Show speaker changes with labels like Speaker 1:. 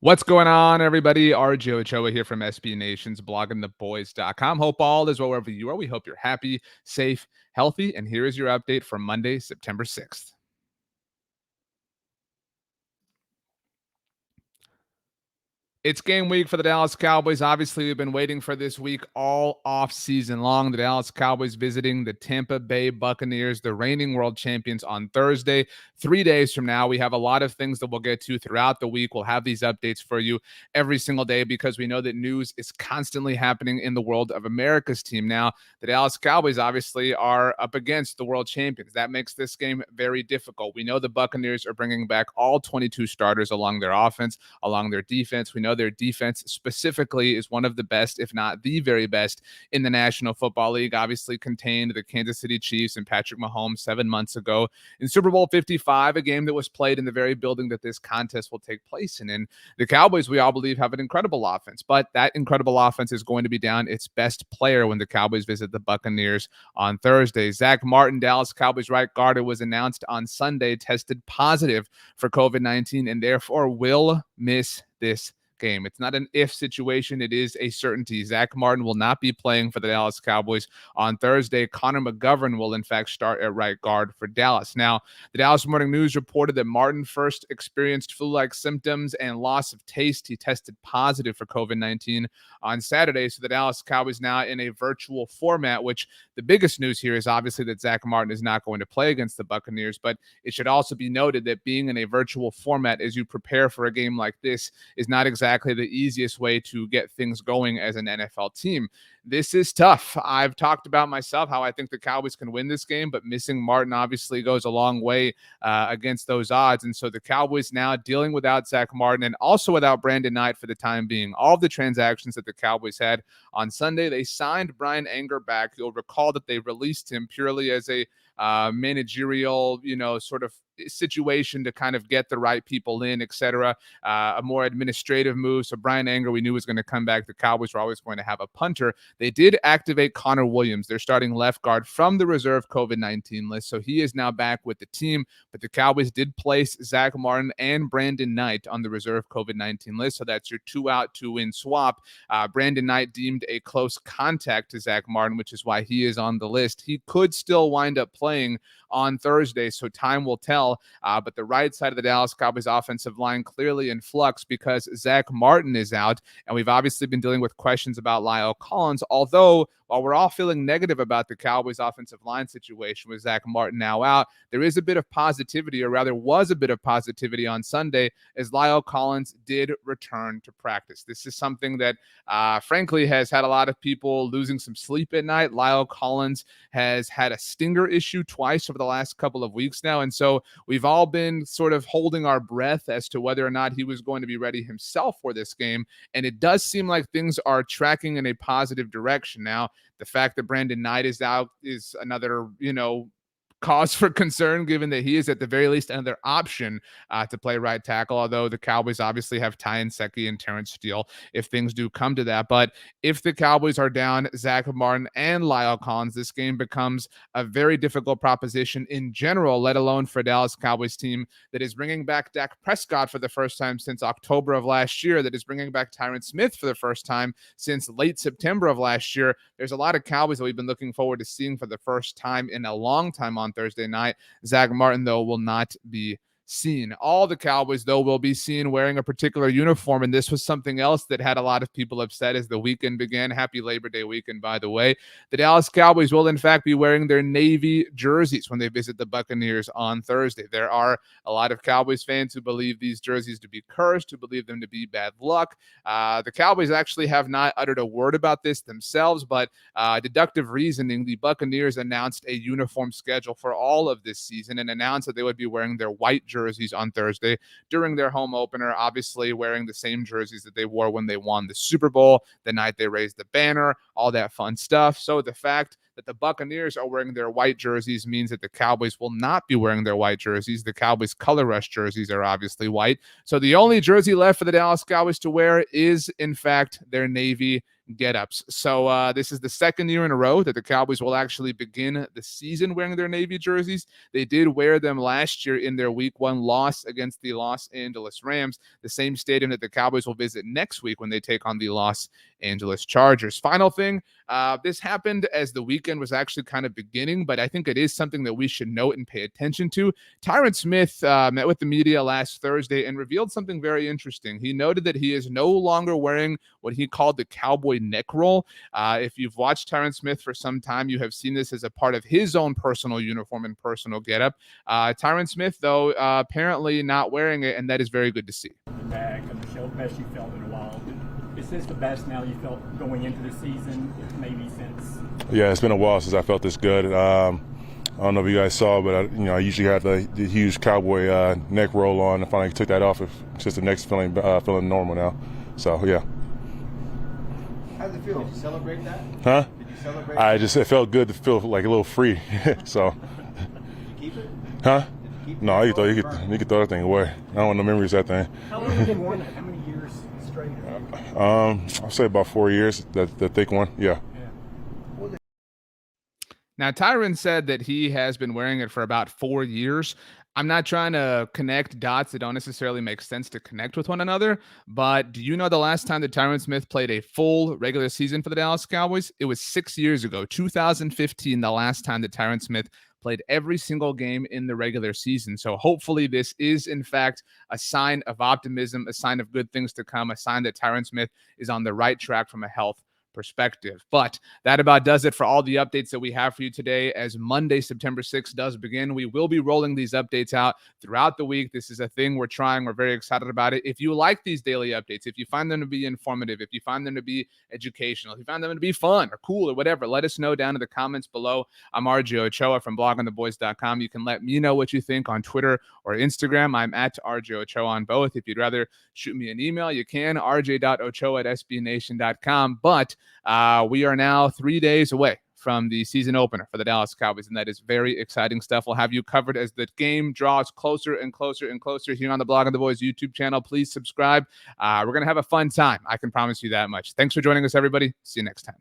Speaker 1: What's going on, everybody? RJ Ochoa here from SB Nation's bloggingtheboys.com. Hope all is well wherever you are. We hope you're happy, safe, healthy. And here is your update for Monday, September 6th. It's game week for the Dallas Cowboys. Obviously, we've been waiting for this week all off season long. The Dallas Cowboys visiting the Tampa Bay Buccaneers, the reigning world champions, on Thursday. 3 days from now, we have a lot of things that we'll get to throughout the week. We'll have these updates for you every single day because we know that news is constantly happening in the world of America's team. Now, the Dallas Cowboys obviously are up against the world champions. That makes this game very difficult. We know the Buccaneers are bringing back all 22 starters along their offense, along their defense. We know their defense specifically is one of the best, if not the very best, in the National Football League. Obviously contained the Kansas City Chiefs and Patrick Mahomes 7 months ago in Super Bowl 55, a game that was played in the very building that this contest will take place in. And the Cowboys, we all believe, have an incredible offense, but that incredible offense is going to be down its best player when the Cowboys visit the Buccaneers on Thursday. Zack Martin, Dallas Cowboys right guard, it was announced on Sunday, tested positive for COVID-19 and therefore will miss this game. It's not an if situation. It is a certainty. Zack Martin will not be playing for the Dallas Cowboys on Thursday. Connor McGovern will, in fact, start at right guard for Dallas. Now, the Dallas Morning News reported that Martin first experienced flu-like symptoms and loss of taste. He tested positive for COVID-19 on Saturday. So the Dallas Cowboys now in a virtual format, which the biggest news here is obviously that Zack Martin is not going to play against the Buccaneers, but it should also be noted that being in a virtual format as you prepare for a game like this is not exactly the easiest way to get things going as an NFL team. This is tough. I've talked about myself how I think the Cowboys can win this game, but missing Martin obviously goes a long way against those odds. And so the Cowboys now dealing without Zack Martin and also without Brandon Knight for the time being. All of the transactions that the Cowboys had on Sunday, they signed Bryan Anger back. You'll recall that they released him purely as a managerial, sort of situation to kind of get the right people in, etc. A more administrative move. So Bryan Anger, we knew was going to come back. The Cowboys were always going to have a punter. They did activate Connor Williams, their starting left guard, from the reserve COVID-19 list. So he is now back with the team. But the Cowboys did place Zack Martin and Brandon Knight on the reserve COVID-19 list. So that's your 2-out, 2-in swap. Brandon Knight deemed a close contact to Zack Martin, which is why he is on the list. He could still wind up playing on Thursday, so time will tell. But the right side of the Dallas Cowboys offensive line clearly in flux because Zack Martin is out, and we've obviously been dealing with questions about Lyle Collins, although while we're all feeling negative about the Cowboys offensive line situation with Zack Martin now out, there is a bit of positivity, or rather was a bit of positivity on Sunday as Lyle Collins did return to practice. This is something that frankly has had a lot of people losing some sleep at night. Lyle Collins has had a stinger issue twice over the last couple of weeks now, and so we've all been sort of holding our breath as to whether or not he was going to be ready himself for this game, and it does seem like things are tracking in a positive direction. Now, the fact that Brandon Knight is out is another, cause for concern, given that he is at the very least another option to play right tackle, although the Cowboys obviously have Ty Nsekhe and Terrence Steele if things do come to that. But if the Cowboys are down Zack Martin and Lyle Collins, this game becomes a very difficult proposition in general, let alone for Dallas Cowboys team that is bringing back Dak Prescott for the first time since October of last year, that is bringing back Tyron Smith for the first time since late September of last year. There's a lot of Cowboys that we've been looking forward to seeing for the first time in a long time on Thursday night. Zack Martin, though, will not be seen. All the Cowboys, though, will be seen wearing a particular uniform, and this was something else that had a lot of people upset as the weekend began. Happy Labor Day weekend, by the way. The Dallas Cowboys will, in fact, be wearing their Navy jerseys when they visit the Buccaneers on Thursday. There are a lot of Cowboys fans who believe these jerseys to be cursed, who believe them to be bad luck. The Cowboys actually have not uttered a word about this themselves, but deductive reasoning, the Buccaneers announced a uniform schedule for all of this season and announced that they would be wearing their white jerseys on Thursday during their home opener, obviously wearing the same jerseys that they wore when they won the Super Bowl, the night they raised the banner, all that fun stuff. So the fact that the Buccaneers are wearing their white jerseys means that the Cowboys will not be wearing their white jerseys. The Cowboys color rush jerseys are obviously white. So the only jersey left for the Dallas Cowboys to wear is, in fact, their Navy get-ups. So this is the second year in a row that the Cowboys will actually begin the season wearing their Navy jerseys. They did wear them last year in their Week 1 loss against the Los Angeles Rams, the same stadium that the Cowboys will visit next week when they take on the Los Angeles Chargers. Final thing, this happened as the weekend was actually kind of beginning, but I think it is something that we should note and pay attention to. Tyron Smith met with the media last Thursday and revealed something very interesting. He noted that he is no longer wearing what he called the cowboy neck roll. If you've watched Tyron Smith for some time, you have seen this as a part of his own personal uniform and personal getup. Tyron Smith, though, apparently not wearing it, and that is very good to see.
Speaker 2: Back and the best you felt in a while. Is this the best now you felt going into the season, maybe since? Yeah,
Speaker 3: it's been a while since I felt this good. I don't know if you guys saw, but I usually have the huge cowboy neck roll on. I finally took that off. It's just the neck's feeling normal now. So yeah.
Speaker 4: How does it feel? Did you celebrate that?
Speaker 3: Huh?
Speaker 4: Did you celebrate?
Speaker 3: It felt good to feel like a little free. So.
Speaker 4: Did you keep it?
Speaker 3: Huh?
Speaker 4: Keep
Speaker 3: no, you could throw that thing away. I don't want no memories of that thing.
Speaker 2: How long have you been wearing that? How many years straight?
Speaker 3: I'll say about 4 years. The thick one, yeah.
Speaker 1: Now, Tyron said that he has been wearing it for about 4 years. I'm not trying to connect dots that don't necessarily make sense to connect with one another, but do you know the last time that Tyron Smith played a full regular season for the Dallas Cowboys? It was 6 years ago, 2015, the last time that Tyron Smith played every single game in the regular season. So hopefully this is, in fact, a sign of optimism, a sign of good things to come, a sign that Tyron Smith is on the right track from a health perspective. But that about does it for all the updates that we have for you today. As Monday, September 6th does begin, we will be rolling these updates out throughout the week. This is a thing we're trying. We're very excited about it. If you like these daily updates, if you find them to be informative, if you find them to be educational, if you find them to be fun or cool or whatever, let us know down in the comments below. I'm RJ Ochoa from blogontheboys.com. You can let me know what you think on Twitter or Instagram. I'm at RJ Ochoa on both. If you'd rather shoot me an email, you can, rj.ochoa@sbnation.com. But we are now 3 days away from the season opener for the Dallas Cowboys, and that is very exciting stuff. We'll have you covered as the game draws closer and closer and closer here on the Blog of the Boys YouTube channel. Please subscribe. We're going to have a fun time. I can promise you that much. Thanks for joining us, everybody. See you next time.